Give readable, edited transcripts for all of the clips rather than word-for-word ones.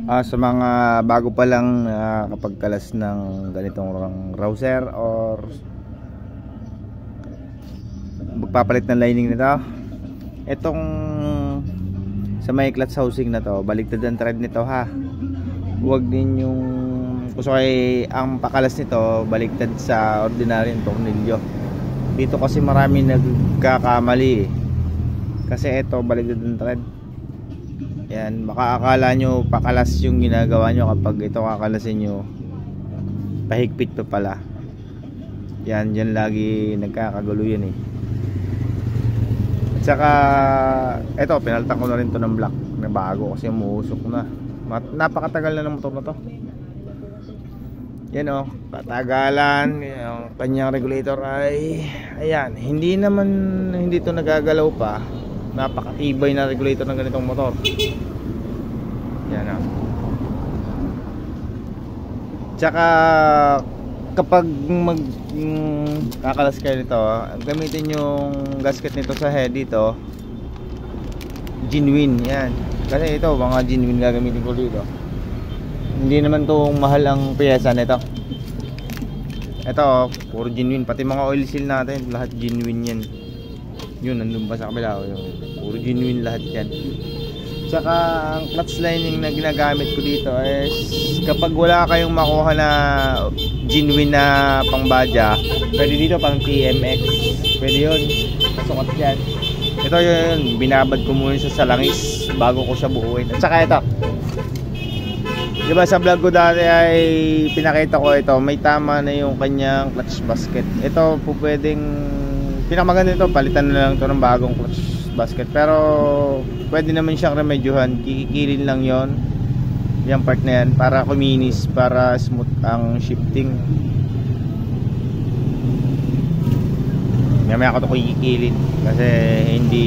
Sa mga bago pa lang kapag kalas ng ganitong rouser or magpapalit ng lining nito, itong sa may clutch housing na to, baligtad ang thread nito ha. Huwag din yung kusay ang pakalas nito baligtad sa ordinaryong tornilyo. Dito kasi marami nagkakamali kasi ito baligtad ang thread. Yan, baka akala nyo pakalas yung ginagawa nyo, kapag ito kakalasin nyo pahigpit pa pala. Yan, dyan lagi nagkakagulo yan eh. At saka ito, pinalitan ko na rin to ng black na bago kasi umuusok na. Napakatagal na ng motor na to. Yan o, katagalan. Yung kanyang regulator ay ayan, hindi to nagagalaw pa. Napakatibay na regulator ng ganitong motor. Yan o. Tsaka kapag kakalas kayo nito, gamitin yung gasket nito sa head dito, genuine yan. Kasi ito mga genuine gagamitin ko dito. Hindi naman tong mahal ang piyesa nito. Ito puro genuine, pati mga oil seal natin lahat genuine yan. Yun, nandun pa sa kabila, puro genuine lahat yan. Tsaka ang clutch lining na ginagamit ko dito is kapag wala kayong makuha na genuine na pang badya, pwede dito pang TMX, pwede yun, masukat yan. Ito yun, binabad ko muna siya sa langis bago ko siya buuin. At saka ito, diba sa vlog ko dati ay pinakita ko ito, may tama na yung kanyang clutch basket. Ito po pwedeng pinakamaganda ito, palitan na lang ito ng bagong clutch basket, pero pwede naman siyang remedyohan, kikikilin lang yon yung part na yan para kuminis, para smooth ang shifting. Mamaya ko ito kikikilin kasi hindi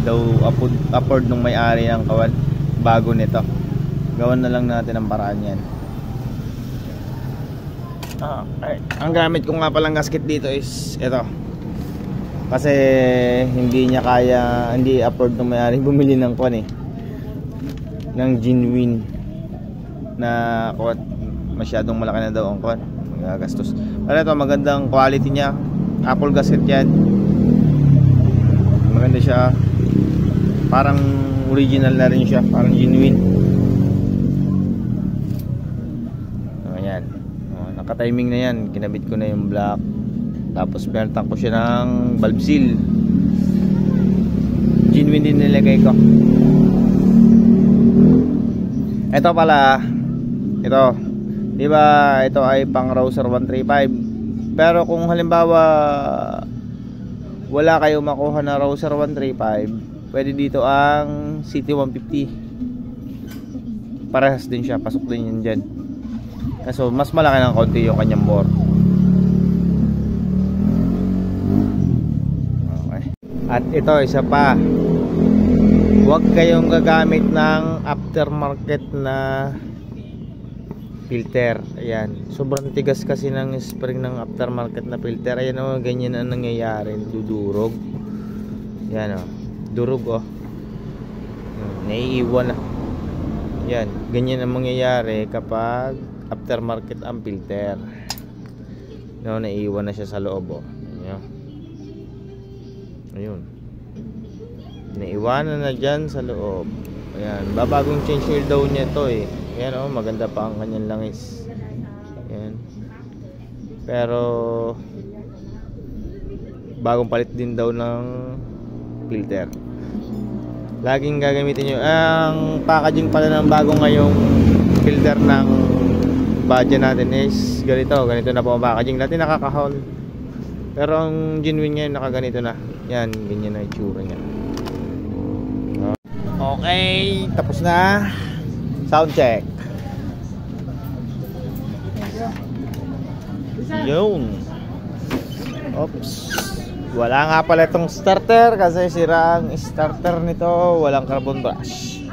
daw afford nung may-ari ng kawan bago nito. Gawan na lang natin ang paraan yan. Ang gamit ko nga palang gasket dito is ito. Kasi hindi niya kaya, hindi afford ng may-ari bumili ng kwan eh, ng genuine na kwan. Masyadong malaki na daw ang kwan, magagastos. Pero ito magandang quality niya, Apple gasket yan. Maganda siya, parang original na rin siya, parang genuine. Ayan, naka-timing na yan, kinabit ko na yung black. Tapos pinalitan ko siya ng valve seal, genuine din nilagay ko. Ito pala, ito, diba ito ay pang Rouser 135. Pero kung halimbawa wala kayong makuha na Rouser 135, pwede dito ang City 150. Parehas din siya, pasok din yan dyan. Kaso mas malaki ng konti yung kanyang bore. At ito isa pa, huwag kayong gagamit ng aftermarket na filter. Ayan, sobrang tigas kasi ng spring ng aftermarket na filter. Ayan o, ganyan ang nangyayari, dudurog. Ayan o, durog o, naiiwan na. Ayan, ganyan ang mangyayari kapag aftermarket ang filter. No, naiiwan na siya sa loob o. Ayan. Ayun, naiwanan na dyan sa loob. Ayan, babagong change shield daw niya to eh. Ayan o, maganda pa ang kanyang langis. Ayan, pero bagong palit din daw ng filter. Laging gagamitin nyo ang packaging pala ng bago ngayong filter ng badya natin is ganito na po ang packaging. Dati nakakahol, pero ang genuine ngayon nakaganito na. Yan, ganyan na itsura niya. Okay, tapos na. Sound check. Yun. Oops. Wala nga pala itong starter kasi sira ang starter nito. Walang carbon brush.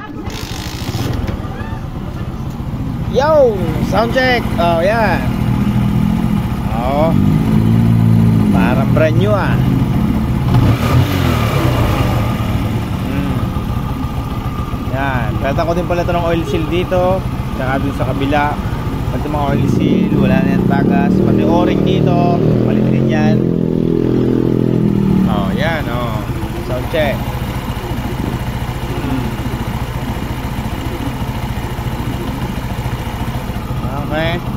Yo, sound check. Oh, yan. Oh, parang brand new ah. Yan, palitan ko din pala ito ng oil seal dito, tsaka dun sa kabila. Pati mga oil seal, wala na yan tagas. Pati o-ring dito, palit din yan. Oh, yan, oh. Sound check. Okay.